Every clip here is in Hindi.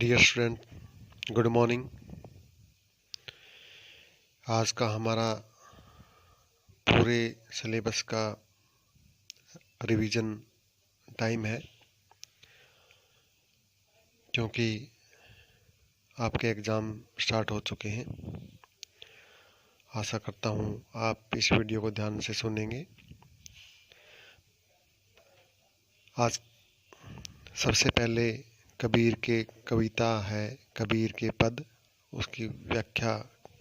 Dear student, good morning. आज का हमारा पूरे सिलेबस का रिवीजन टाइम है, क्योंकि आपके एग्ज़ाम स्टार्ट हो चुके हैं। आशा करता हूँ आप इस वीडियो को ध्यान से सुनेंगे। आज सबसे पहले कबीर के कविता है, कबीर के पद, उसकी व्याख्या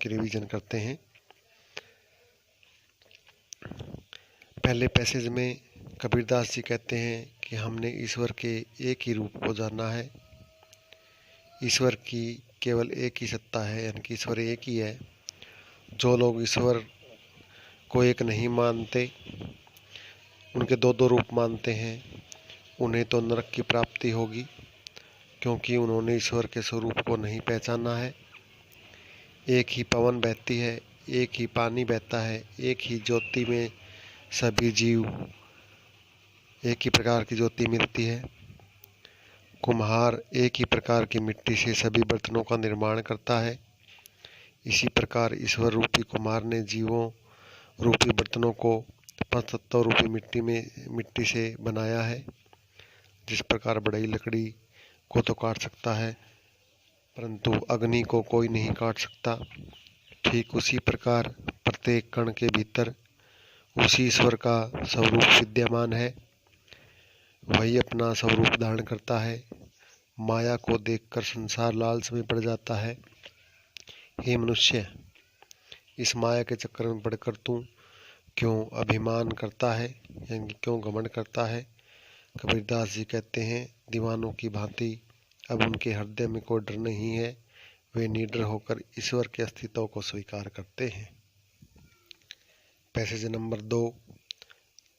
की रिवीजन करते हैं। पहले पैसेज में कबीरदास जी कहते हैं कि हमने ईश्वर के एक ही रूप को जाना है। ईश्वर की केवल एक ही सत्ता है, यानी कि ईश्वर एक ही है। जो लोग ईश्वर को एक नहीं मानते, उनके दो दो रूप मानते हैं, उन्हें तो नरक की प्राप्ति होगी, क्योंकि उन्होंने ईश्वर के स्वरूप को नहीं पहचाना है। एक ही पवन बहती है, एक ही पानी बहता है, एक ही ज्योति में सभी जीव, एक ही प्रकार की ज्योति मिलती है। कुम्हार एक ही प्रकार की मिट्टी से सभी बर्तनों का निर्माण करता है। इसी प्रकार ईश्वर रूपी कुम्हार ने जीवों रूपी बर्तनों को पंचतत्व रूपी मिट्टी से बनाया है। जिस प्रकार बढ़ई लकड़ी को तो काट सकता है, परंतु अग्नि को कोई नहीं काट सकता, ठीक उसी प्रकार प्रत्येक कण के भीतर उसी ईश्वर का स्वरूप विद्यमान है। वही अपना स्वरूप धारण करता है। माया को देखकर संसार लालच में पड़ जाता है। हे मनुष्य, इस माया के चक्कर में पड़कर तू क्यों अभिमान करता है, यानी क्यों घमंड करता है। कबीरदास जी कहते हैं, दीवानों की भांति अब उनके हृदय में कोई डर नहीं है। वे निडर होकर ईश्वर के अस्तित्व को स्वीकार करते हैं। पैसेज नंबर 2,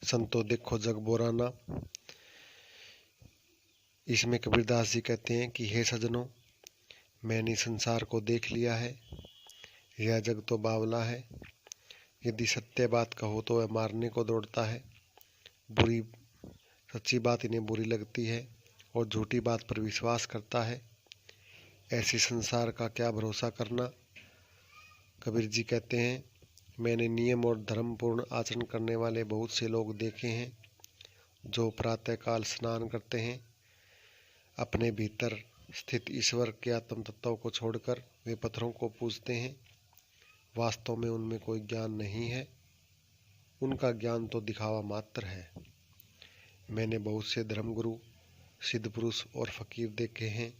संतो देखो जग बोराना। इसमें कबीरदास जी कहते हैं कि हे सज्जनों, मैंने संसार को देख लिया है। यह जग तो बावला है। यदि सत्य बात कहो तो वह मारने को दौड़ता है। सच्ची बात इन्हें बुरी लगती है और झूठी बात पर विश्वास करता है। ऐसे संसार का क्या भरोसा करना। कबीर जी कहते हैं, मैंने नियम और धर्मपूर्ण आचरण करने वाले बहुत से लोग देखे हैं, जो प्रातःकाल स्नान करते हैं। अपने भीतर स्थित ईश्वर के आत्म तत्व को छोड़कर वे पत्थरों को पूजते हैं। वास्तव में उनमें कोई ज्ञान नहीं है। उनका ज्ञान तो दिखावा मात्र है। मैंने बहुत से धर्मगुरु, सिद्ध पुरुष और फकीर देखे हैं,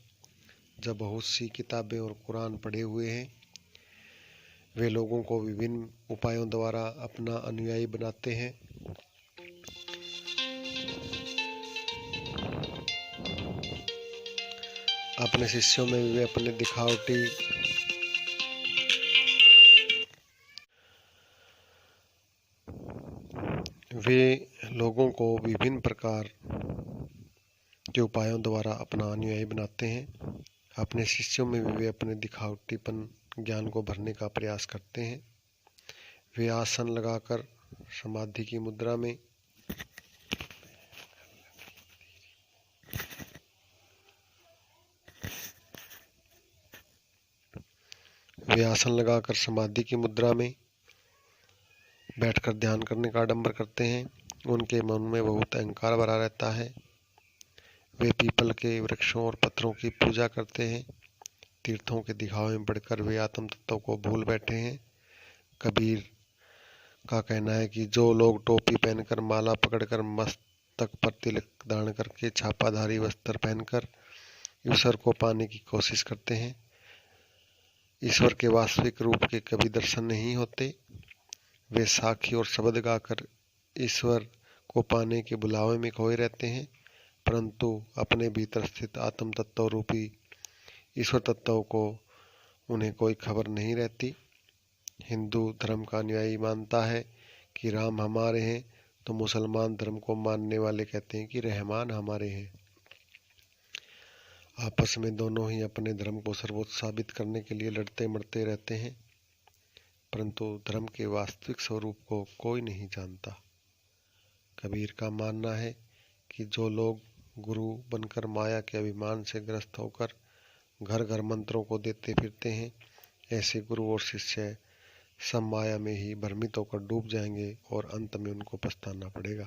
जब बहुत सी किताबें और कुरान पढ़े हुए हैं। वे लोगों को विभिन्न उपायों द्वारा अपना अनुयायी बनाते हैं। अपने शिष्यों में वे अपने दिखावटी लोगों को विभिन्न प्रकार के उपायों द्वारा अपना अनुयायी बनाते हैं। अपने शिष्यों में वे अपने दिखावटीपन ज्ञान को भरने का प्रयास करते हैं। वे आसन लगाकर समाधि की मुद्रा में बैठकर ध्यान करने का आडंबर करते हैं। उनके मन में बहुत अहंकार भरा रहता है। वे पीपल के वृक्षों और पत्थरों की पूजा करते हैं। तीर्थों के दिखावे में बढ़कर वे आत्म तत्व को भूल बैठे हैं। कबीर का कहना है कि जो लोग टोपी पहनकर, माला पकड़कर, मस्तक पर तिलक धारण करके, छापाधारी वस्त्र पहनकर ईश्वर को पाने की कोशिश करते हैं, ईश्वर के वास्तविक रूप के कभी दर्शन नहीं होते। वे साखी और शब्द गाकर ईश्वर को पाने के बुलावे में खोए रहते हैं, परंतु अपने भीतर स्थित आत्म तत्व रूपी ईश्वर तत्व को उन्हें कोई खबर नहीं रहती। हिंदू धर्म का अनुयायी मानता है कि राम हमारे हैं, तो मुसलमान धर्म को मानने वाले कहते हैं कि रहमान हमारे हैं। आपस में दोनों ही अपने धर्म को सर्वोच्च साबित करने के लिए लड़ते मरते रहते हैं, परंतु धर्म के वास्तविक स्वरूप को कोई नहीं जानता। कबीर का मानना है कि जो लोग गुरु बनकर माया के अभिमान से ग्रस्त होकर घर घर मंत्रों को देते फिरते हैं, ऐसे गुरु और शिष्य सब माया में ही भ्रमित होकर डूब जाएंगे और अंत में उनको पछताना पड़ेगा।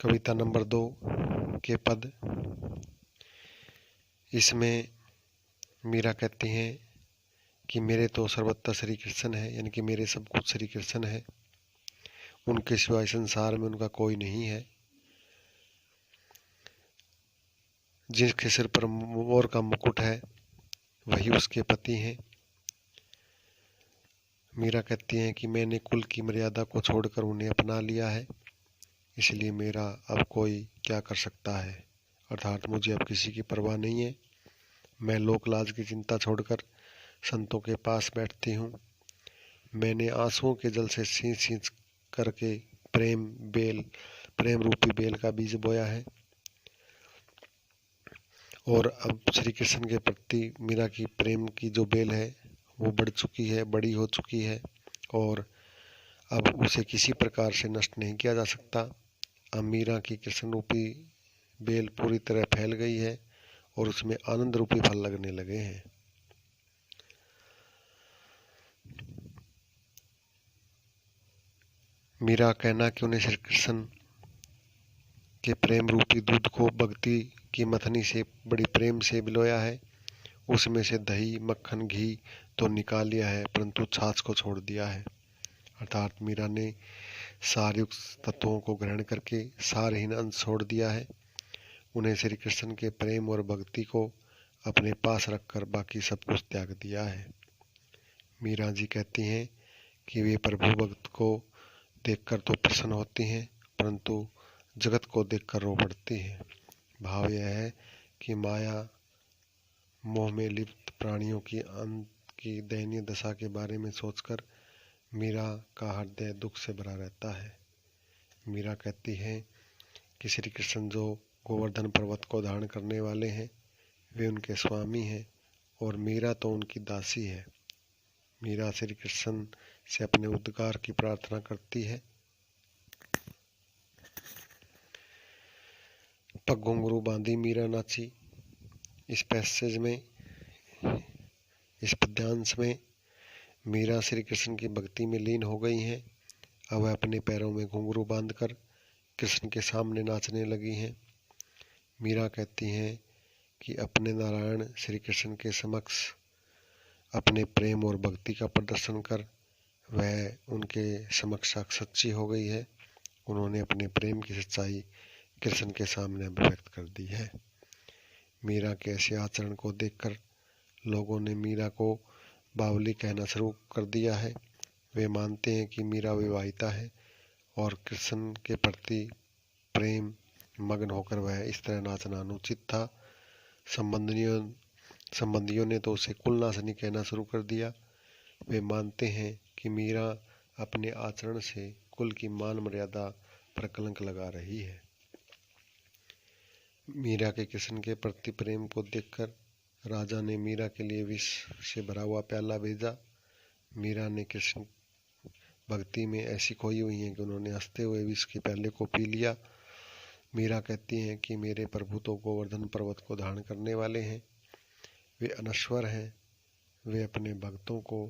कविता नंबर 2 के पद। इसमें मीरा कहती हैं कि मेरे तो सर्वत्र श्री कृष्ण है, यानी कि मेरे सब कुछ श्री कृष्ण है, उनके सिवाय संसार में उनका कोई नहीं है। जिसके सिर पर मोर का मुकुट है वही उसके पति हैं। मीरा कहती हैं कि मैंने कुल की मर्यादा को छोड़कर उन्हें अपना लिया है, इसलिए मेरा अब कोई क्या कर सकता है, अर्थात मुझे अब किसी की परवाह नहीं है। मैं लोक लाज की चिंता छोड़कर संतों के पास बैठती हूँ। मैंने आंसुओं के जल से सींच सींच करके प्रेम रूपी बेल का बीज बोया है, और अब श्री कृष्ण के प्रति मीरा की प्रेम की जो बेल है वो बड़ी हो चुकी है, और अब उसे किसी प्रकार से नष्ट नहीं किया जा सकता। अब मीरा की कृष्ण रूपी बेल पूरी तरह फैल गई है और उसमें आनंद रूपी फल लगने लगे हैं। मीरा कहना कि उन्हें श्री कृष्ण के प्रेम रूपी दूध को भक्ति की मथनी से बड़ी प्रेम से बिलोया है, उसमें से दही मक्खन घी तो निकाल लिया है, परंतु छाछ को छोड़ दिया है। अर्थात मीरा ने सारयुक्त तत्वों को ग्रहण करके सारहीन अंश छोड़ दिया है। उन्हें श्री कृष्ण के प्रेम और भक्ति को अपने पास रखकर बाकी सब कुछ त्याग दिया है। मीरा जी कहती हैं कि वे प्रभु भक्त को देखकर तो प्रसन्न होती हैं, परंतु जगत को देखकर रो पड़ती हैं। भाव यह है कि माया मोह में लिप्त प्राणियों की अंत की दयनीय दशा के बारे में सोचकर मीरा का हृदय दुख से भरा रहता है। मीरा कहती है कि श्री कृष्ण जो गोवर्धन पर्वत को धारण करने वाले हैं वे उनके स्वामी हैं और मीरा तो उनकी दासी है। मीरा श्री कृष्ण से अपने उद्धार की प्रार्थना करती है। पग घुंघरू बांधी मीरा नाची। इस पैसेज में, इस पद्यांश में मीरा श्री कृष्ण की भक्ति में लीन हो गई हैं। अब वह अपने पैरों में घुंघरू बांधकर कृष्ण के सामने नाचने लगी हैं। मीरा कहती हैं कि अपने नारायण श्री कृष्ण के समक्ष अपने प्रेम और भक्ति का प्रदर्शन कर वह उनके समक्ष सच्ची हो गई है। उन्होंने अपने प्रेम की सच्चाई कृष्ण के सामने अभिव्यक्त कर दी है। मीरा के ऐसे आचरण को देखकर लोगों ने मीरा को बावली कहना शुरू कर दिया है। वे मानते हैं कि मीरा विवाहिता है और कृष्ण के प्रति प्रेम मग्न होकर वह इस तरह नाचना अनुचित था। संबंधियों ने तो उसे कुलनाशनी कहना शुरू कर दिया। वे मानते हैं कि मीरा अपने आचरण से कुल की मान मर्यादा पर कलंक लगा रही है। मीरा के कृष्ण के प्रति प्रेम को देखकर राजा ने मीरा के लिए विष से भरा हुआ प्याला भेजा। मीरा ने कृष्ण भक्ति में ऐसी खोई हुई है कि उन्होंने हंसते हुए विष के प्याले को पी लिया। मीरा कहती हैं कि मेरे प्रभु तो गोवर्धन पर्वत को धारण करने वाले हैं, वे अनश्वर हैं, वे अपने भक्तों को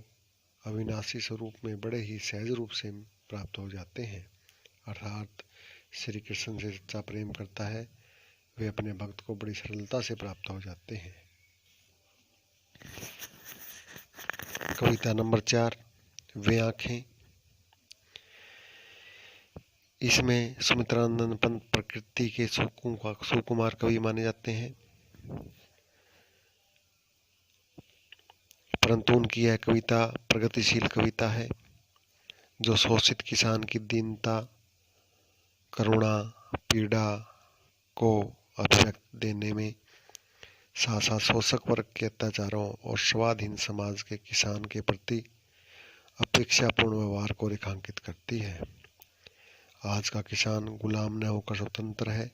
अविनाशी स्वरूप में बड़े ही सहज रूप से प्राप्त हो जाते हैं। अर्थात श्री कृष्ण से सच्चा प्रेम करता है वे अपने भक्त को बड़ी सरलता से प्राप्त हो जाते हैं। कविता नंबर 4 वे आंखें। इसमें सुमित्रानंद पंत प्रकृति के सुकुमार कवि माने जाते हैं, परंतु उनकी यह कविता प्रगतिशील कविता है जो शोषित किसान की दीनता, करुणा, पीड़ा को अभिव्यक्त देने में साथ साथ शोषक वर्ग के अत्याचारों और स्वाधीन समाज के किसान के प्रति अपेक्षापूर्ण व्यवहार को रेखांकित करती है। आज का किसान गुलाम न होकर स्वतंत्र है,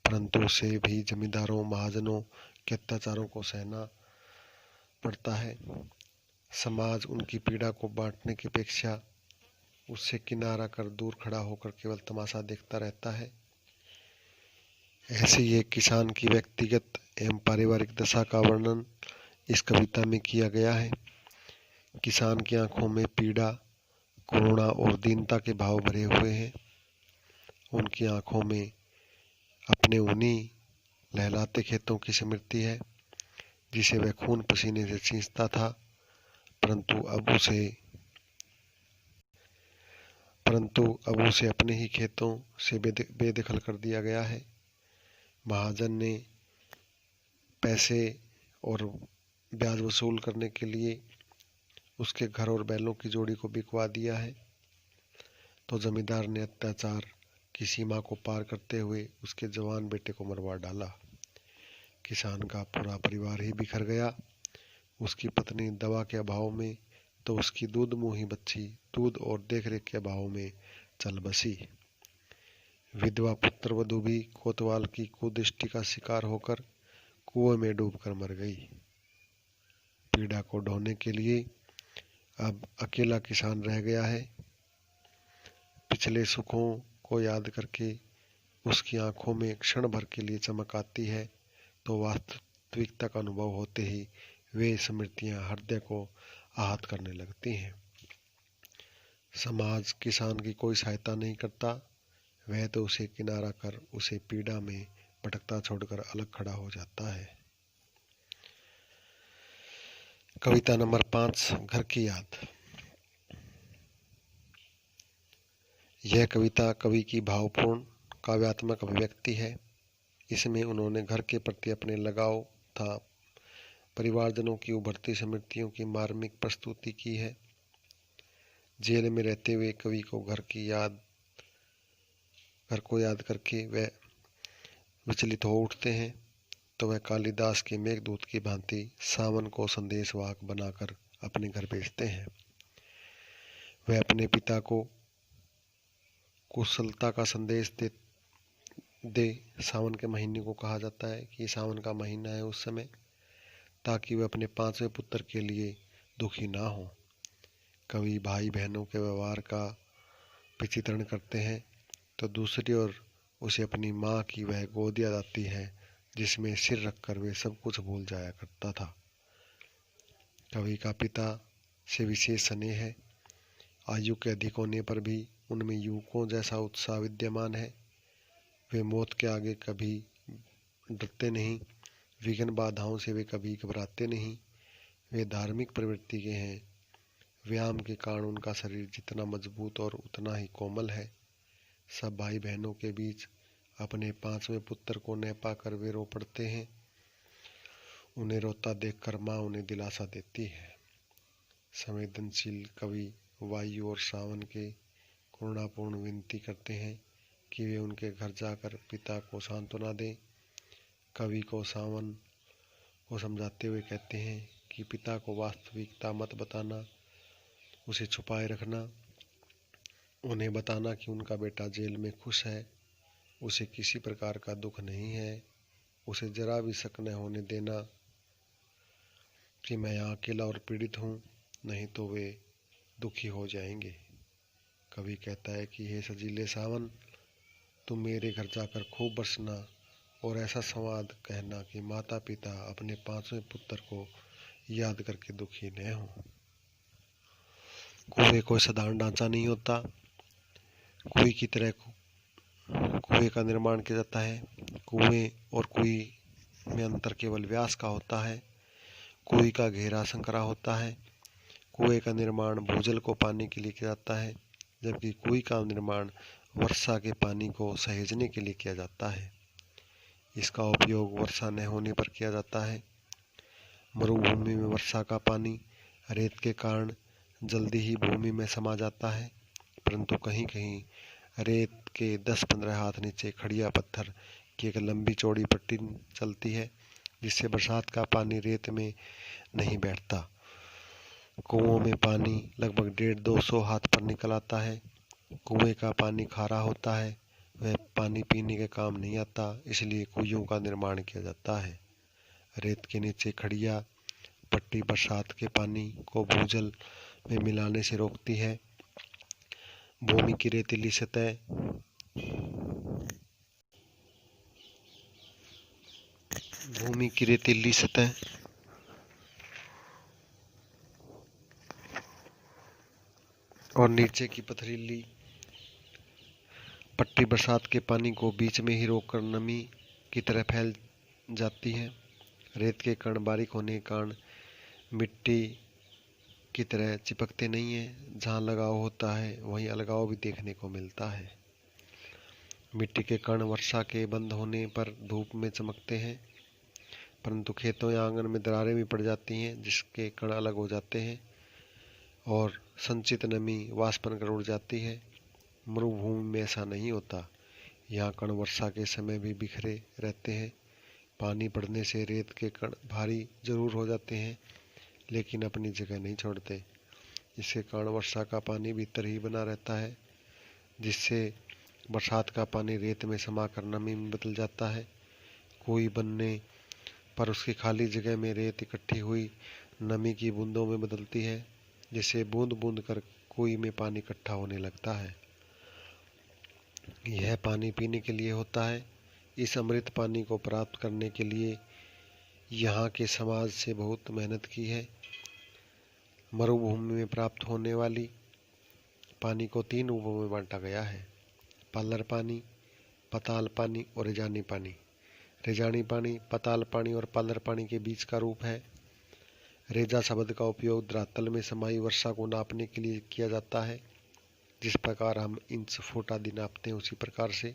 परंतु उसे भी जमींदारों महाजनों के अत्याचारों को सहना पड़ता है। समाज उनकी पीड़ा को बांटने की अपेक्षा उससे किनारा कर दूर खड़ा होकर केवल तमाशा देखता रहता है। ऐसे ही एक किसान की व्यक्तिगत एवं पारिवारिक दशा का वर्णन इस कविता में किया गया है। किसान की आंखों में पीड़ा, करुणा और दीनता के भाव भरे हुए हैं। उनकी आंखों में अपने उन्हीं लहलाते खेतों की स्मृति है जिसे वह खून पसीने से सींचता था, परंतु अब उसे अपने ही खेतों से बेदखल कर दिया गया है। महाजन ने पैसे और ब्याज वसूल करने के लिए उसके घर और बैलों की जोड़ी को बिकवा दिया है, तो जमींदार ने अत्याचार की सीमा को पार करते हुए उसके जवान बेटे को मरवा डाला। किसान का पूरा परिवार ही बिखर गया। उसकी पत्नी दवा के अभाव में, तो उसकी दूध मुंही बच्ची दूध और देखरेख के अभाव में चल बसी। विधवा पुत्र वधू भी कोतवाल की कुदृष्टि का शिकार होकर कुएं में डूबकर मर गई। पीड़ा को ढोने के लिए अब अकेला किसान रह गया है। पिछले सुखों को याद करके उसकी आंखों में क्षण भर के लिए चमक आती है, तो वास्तविकता का अनुभव होते ही वे स्मृतियां हृदय को आहत करने लगती हैं। समाज किसान की कोई सहायता नहीं करता, वह तो उसे किनारा कर उसे पीड़ा में भटकता छोड़कर अलग खड़ा हो जाता है। कविता नंबर 5, घर की याद। यह कविता कवि की भावपूर्ण काव्यात्मक अभिव्यक्ति है। इसमें उन्होंने घर के प्रति अपने लगाव तथा परिवारजनों की उभरती स्मृतियों की मार्मिक प्रस्तुति की है। जेल में रहते हुए कवि को घर को याद करके वह विचलित हो उठते हैं, तो वह कालिदास के मेघदूत की भांति सावन को संदेशवाहक बनाकर अपने घर भेजते हैं। वह अपने पिता को कुशलता का संदेश दे। सावन के महीने को कहा जाता है कि सावन का महीना है उस समय, ताकि वह अपने 5वें पुत्र के लिए दुखी ना हो। कवि भाई बहनों के व्यवहार का विचित्रण करते हैं, तो दूसरी ओर उसे अपनी माँ की वह गोद याद आती है जिसमें सिर रखकर वे सब कुछ भूल जाया करता था। कवि का पिता से विशेष स्नेह है। आयु के अधिक होने पर भी उनमें युवकों जैसा उत्साह विद्यमान है। वे मौत के आगे कभी डरते नहीं, विघ्न बाधाओं से वे कभी घबराते नहीं। वे धार्मिक प्रवृत्ति के हैं। व्यायाम के कारण उनका शरीर जितना मजबूत और उतना ही कोमल है। सब भाई बहनों के बीच अपने 5वें पुत्र को न पाकर वे रो पड़ते हैं। उन्हें रोता देखकर माँ उन्हें दिलासा देती है। संवेदनशील कवि वायु और सावन के करुणापूर्ण विनती करते हैं कि वे उनके घर जाकर पिता को सांत्वना दें। कवि को सावन को समझाते हुए कहते हैं कि पिता को वास्तविकता मत बताना, उसे छुपाए रखना। उन्हें बताना कि उनका बेटा जेल में खुश है, उसे किसी प्रकार का दुख नहीं है। उसे जरा भी शक न होने देना कि मैं यहाँ अकेला और पीड़ित हूँ, नहीं तो वे दुखी हो जाएंगे। कवि कहता है कि हे सजीले सावन, तुम मेरे घर जाकर खूब बरसना और ऐसा संवाद कहना कि माता पिता अपने 5वें पुत्र को याद करके दुखी न हो। कुएं कोई साधारण ढांचा नहीं होता। कुएं की तरह कुएं का निर्माण किया जाता है। कुएं और कुएं में अंतर केवल व्यास का होता है। कुएं का घेरा संकरा होता है। कुएं का निर्माण भूजल को पाने के लिए किया जाता है, जबकि कुएं का निर्माण वर्षा के पानी को सहेजने के लिए किया जाता है। इसका उपयोग वर्षा न होने पर किया जाता है। मरुभूमि में वर्षा का पानी रेत के कारण जल्दी ही भूमि में समा जाता है, परंतु कहीं कहीं रेत के 10-15 हाथ नीचे खड़िया पत्थर की एक लंबी चौड़ी पट्टी चलती है, जिससे बरसात का पानी रेत में नहीं बैठता। कुओं में पानी लगभग 150-200 हाथ पर निकल आता है। कुएं का पानी खारा होता है, वह पानी पीने के काम नहीं आता, इसलिए कुइयों का निर्माण किया जाता है। रेत के नीचे खड़िया पट्टी बरसात के पानी को भूजल में मिलाने से रोकती है। भूमि की रेतीली सतह भूमि की रेतीली सतह और नीचे की पथरीली पट्टी बरसात के पानी को बीच में ही रोककर नमी की तरह फैल जाती है। रेत के कण बारीक होने के कारण मिट्टी की तरह चिपकते नहीं हैं। जहाँ लगाव होता है वहीं अलगाव भी देखने को मिलता है। मिट्टी के कण वर्षा के बंद होने पर धूप में चमकते हैं, परंतु खेतों या आंगन में दरारें भी पड़ जाती हैं जिसके कण अलग हो जाते हैं और संचित नमी वाष्पन कर उड़ जाती है। मरुभूमि में ऐसा नहीं होता। यहाँ कण वर्षा के समय भी बिखरे रहते हैं। पानी पड़ने से रेत के कण भारी जरूर हो जाते हैं, लेकिन अपनी जगह नहीं छोड़ते। इसके कारण वर्षा का पानी भीतर ही बना रहता है, जिससे बरसात का पानी रेत में समाकर नमी में बदल जाता है। कुएं बनने पर उसकी खाली जगह में रेत इकट्ठी हुई नमी की बूंदों में बदलती है, जिससे बूंद बूंद कर कुएं में पानी इकट्ठा होने लगता है। यह पानी पीने के लिए होता है। इस अमृत पानी को प्राप्त करने के लिए यहाँ के समाज से बहुत मेहनत की है। मरुभूमि में प्राप्त होने वाली पानी को 3 रूपों में बांटा गया है: पालर पानी, पताल पानी और रेजानी पानी। रेजानी पानी पताल पानी और पालर पानी के बीच का रूप है। रेजा शब्द का उपयोग धरातल में समाई वर्षा को नापने के लिए किया जाता है। जिस प्रकार हम इंच फुट आदि नापते हैं, उसी प्रकार से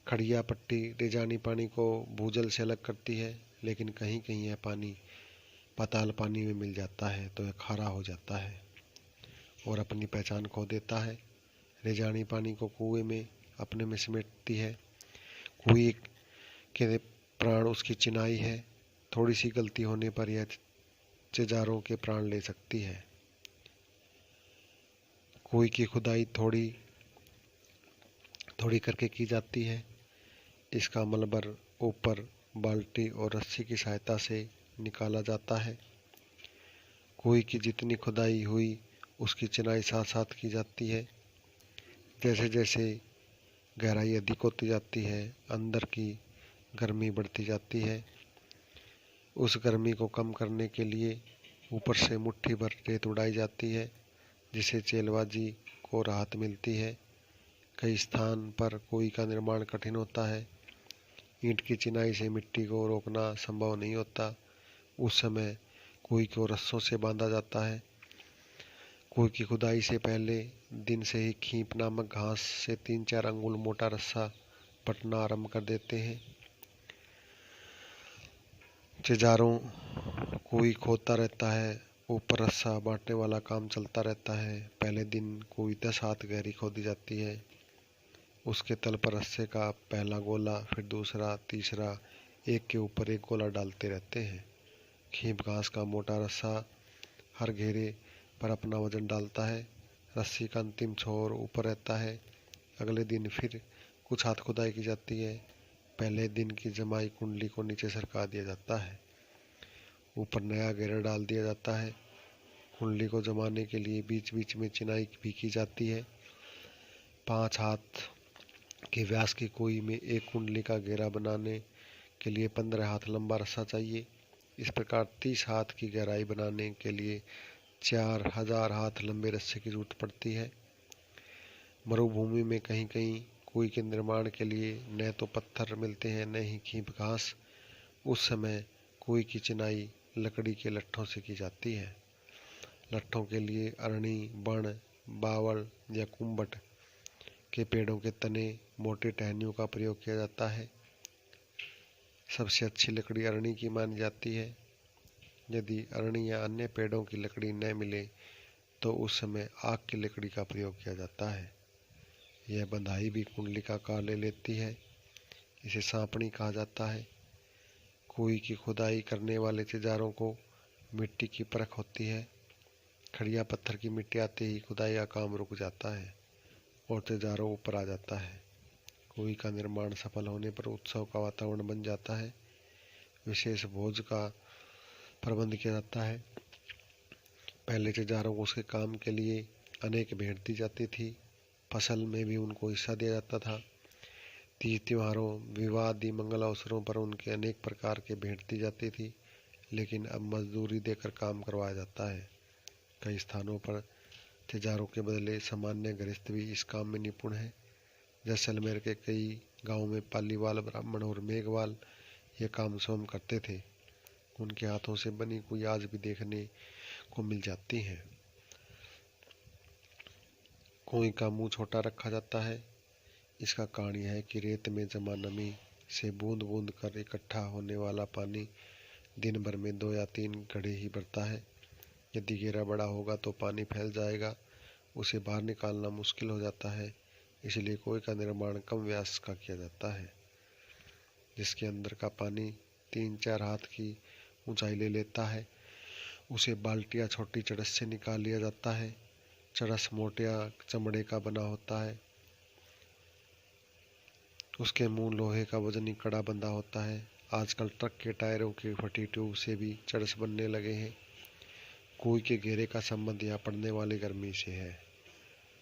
खड़िया पट्टी रेजानी पानी को भूजल से अलग करती है, लेकिन कहीं कहीं यह पानी पाताल पानी में मिल जाता है तो यह खारा हो जाता है और अपनी पहचान खो देता है। रेजानी पानी को कुएं में अपने में समेटती है। कुएं के प्राण उसकी चिनाई है। थोड़ी सी गलती होने पर यह चिजारों के प्राण ले सकती है। कुएं की खुदाई थोड़ी थोड़ी करके की जाती है। इसका मलबर ऊपर बाल्टी और रस्सी की सहायता से निकाला जाता है। कुएं की जितनी खुदाई हुई उसकी चिनाई साथ साथ की जाती है। जैसे जैसे गहराई अधिक होती जाती है, अंदर की गर्मी बढ़ती जाती है। उस गर्मी को कम करने के लिए ऊपर से मुट्ठी भर रेत उड़ाई जाती है, जिससे चेलबाजी को राहत मिलती है। कई स्थान पर कुएं का निर्माण कठिन होता है। ईंट की चिनाई से मिट्टी को रोकना संभव नहीं होता। उस समय कुएं को रस्सों से बांधा जाता है। कुएं की खुदाई से पहले दिन से ही खींप नामक घास से 3-4 अंगुल मोटा रस्सा पटना आरंभ कर देते हैं। चिजारों कुएं खोदता रहता है, ऊपर रस्सा बांटने वाला काम चलता रहता है। पहले दिन कुएं 10 हाथ गहरी खोदी जाती है। उसके तल पर रस्से का पहला गोला, फिर दूसरा, तीसरा, एक के ऊपर एक गोला डालते रहते हैं। खींप घास का मोटा रस्सा हर घेरे पर अपना वजन डालता है। रस्सी का अंतिम छोर ऊपर रहता है। अगले दिन फिर कुछ हाथ खुदाई की जाती है। पहले दिन की जमाई कुंडली को नीचे सरका दिया जाता है। ऊपर नया घेरा डाल दिया जाता है। कुंडली को जमाने के लिए बीच बीच में चिनाई भी की जाती है। 5 हाथ के व्यास की कुएं में एक कुंडली का घेरा बनाने के लिए 15 हाथ लंबा रस्सा चाहिए। इस प्रकार 30 हाथ की गहराई बनाने के लिए 4000 हाथ लंबे रस्से की जरूरत पड़ती है। मरुभूमि में कहीं कहीं कुएं के निर्माण के लिए न तो पत्थर मिलते हैं, न ही खींप घास। उस समय कुएं की चिनाई लकड़ी के लट्ठों से की जाती है। लट्ठों के लिए अरणी, बण, बावल या कुम्भट के पेड़ों के तने, मोटे टहनियों का प्रयोग किया जाता है। सबसे अच्छी लकड़ी अरणी की मानी जाती है। यदि अरणी या अन्य पेड़ों की लकड़ी न मिले तो उस समय आक की लकड़ी का प्रयोग किया जाता है। यह बंधाई भी कुंडली का आकार ले लेती है। इसे सांपणी कहा जाता है। कुएं की खुदाई करने वाले चिजारों को मिट्टी की परख होती है। खड़िया पत्थर की मिट्टी आते ही खुदाई का काम रुक जाता है और चिजारों ऊपर आ जाता है। कुएं का निर्माण सफल होने पर उत्सव का वातावरण बन जाता है। विशेष भोज का प्रबंध किया जाता है। पहले चिजारों को उसके काम के लिए अनेक भेंट दी जाती थी। फसल में भी उनको हिस्सा दिया जाता था। तीज त्योहारों, विवाह आदि मंगल अवसरों पर उनके अनेक प्रकार के भेंट दी जाती थी, लेकिन अब मजदूरी देकर काम करवाया जाता है। कई स्थानों पर ठेकेदारों के बदले सामान्य गृहस्थ भी इस काम में निपुण हैं। जैसलमेर के कई गांवों में पालीवाल ब्राह्मण और मेघवाल ये काम स्वयं करते थे। उनके हाथों से बनी कोई आज भी देखने को मिल जाती हैं। कुएं का मुंह छोटा रखा जाता है। इसका कारण यह है कि रेत में जमा नमी से बूंद बूंद कर इकट्ठा होने वाला पानी दिन भर में 2 या 3 घड़े ही भरता है। यदि घेरा बड़ा होगा तो पानी फैल जाएगा, उसे बाहर निकालना मुश्किल हो जाता है। इसलिए कुएं का निर्माण कम व्यास का किया जाता है, जिसके अंदर का पानी 3-4 हाथ की ऊंचाई ले लेता है। उसे बाल्टी या छोटी चरस से निकाल लिया जाता है। चरस मोटे या चमड़े का बना होता है। उसके मुंह लोहे का वजनी कड़ा बंधा होता है। आजकल ट्रक के टायरों की फटी ट्यूब से भी चरस बनने लगे हैं। कुएं के घेरे का संबंध यहाँ पड़ने वाली गर्मी से है।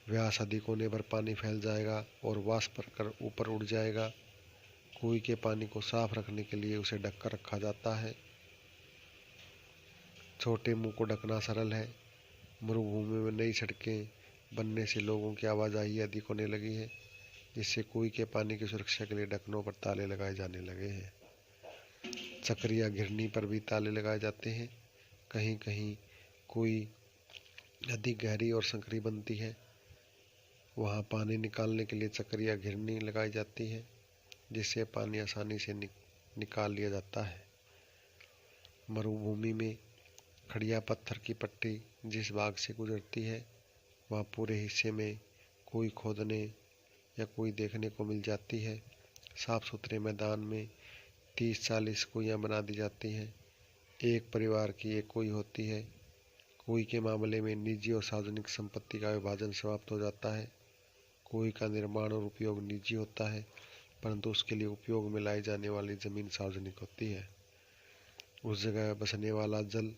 व्यास अधिक होने पर पानी फैल जाएगा और वाष्प कर ऊपर उड़ जाएगा। कुएं के पानी को साफ रखने के लिए उसे ढककर रखा जाता है। छोटे मुंह को ढकना सरल है। मरुभूमि में नई सड़कें बनने से लोगों की आवाजाही अधिक होने लगी है, जिससे कुएं के पानी की सुरक्षा के लिए ढक्कनों पर ताले लगाए जाने लगे हैं। चक्री या घिरनी पर भी ताले लगाए जाते हैं। कहीं कहीं कुएं अधिक गहरी और संकरी बनती है, वहाँ पानी निकालने के लिए चक्री या घिरनी लगाई जाती है, जिससे पानी आसानी से निकाल लिया जाता है। मरुभूमि में खड़िया पत्थर की पट्टी जिस भाग से गुजरती है, वहाँ पूरे हिस्से में कुएं खोदने या कुएं देखने को मिल जाती है। साफ सुथरे मैदान में 30-40 कुएं बना दी जाती हैं। एक परिवार की एक कुएं होती है। कुएं के मामले में निजी और सार्वजनिक संपत्ति का विभाजन समाप्त हो जाता है। कुएं का निर्माण और उपयोग निजी होता है, परंतु उसके लिए उपयोग में लाई जाने वाली जमीन सार्वजनिक होती है। उस जगह बसने वाला जल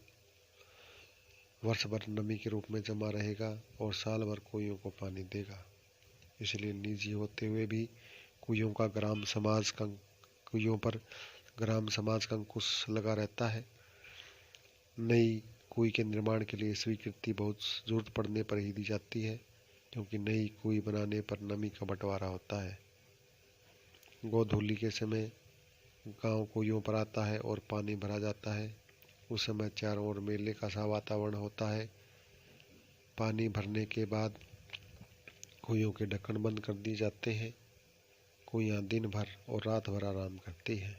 वर्ष भर नमी के रूप में जमा रहेगा और साल भर कुएं को पानी देगा। इसलिए निजी होते हुए भी कुएं पर ग्राम समाज का अंकुश लगा रहता है। नई कुएं के निर्माण के लिए स्वीकृति बहुत जरूरत पड़ने पर ही दी जाती है, क्योंकि नई कुएं बनाने पर नमी का बंटवारा होता है। गोधूली के समय गांव कुएं पर आता है और पानी भरा जाता है। उस समय चारों ओर मेले का सा वातावरण होता है। पानी भरने के बाद कुएं के ढक्कन बंद कर दिए जाते हैं। कुएं दिन भर और रात भर आराम करती है।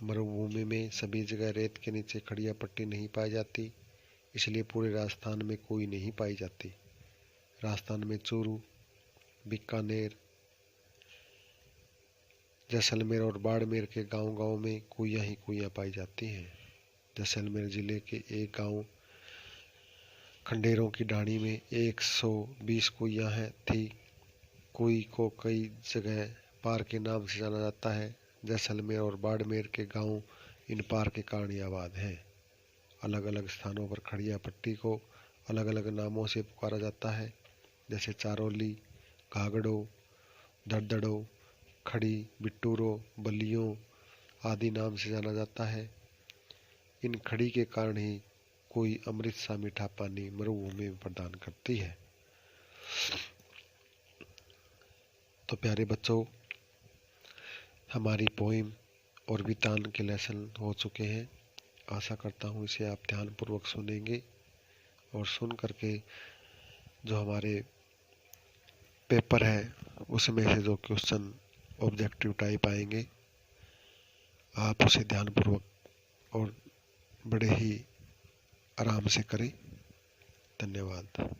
मरुभूमि में सभी जगह रेत के नीचे खड़िया पट्टी नहीं पाई जाती, इसलिए पूरे राजस्थान में कुएं नहीं पाई जाती। राजस्थान में चूरू, बीकानेर, जैसलमेर और बाड़मेर के गांव-गांव में कुएं ही कुएं पाई जाती हैं। जैसलमेर जिले के एक गांव खंडेरों की ढाणी में 120 कुएं थी। कुएं को कई जगह पार के नाम से जाना जाता है। जैसलमेर और बाड़मेर के गांव इन पार के कारण आबाद हैं। अलग अलग स्थानों पर खड़िया पट्टी को अलग अलग नामों से पुकारा जाता है, जैसे चारोली, घाघड़ो, धड़धड़ो, खड़ी, बिट्टूरो, बलियों आदि नाम से जाना जाता है। इन खड़ी के कारण ही कोई अमृत सा मीठा पानी मरुभूमि में प्रदान करती है। तो प्यारे बच्चों, हमारी पोइम और वितान के लेसन हो चुके हैं। आशा करता हूँ इसे आप ध्यानपूर्वक सुनेंगे और सुन करके जो हमारे पेपर है उसमें से जो क्वेश्चन ऑब्जेक्टिव टाइप आएंगे, आप उसे ध्यानपूर्वक और बड़े ही आराम से करें। धन्यवाद।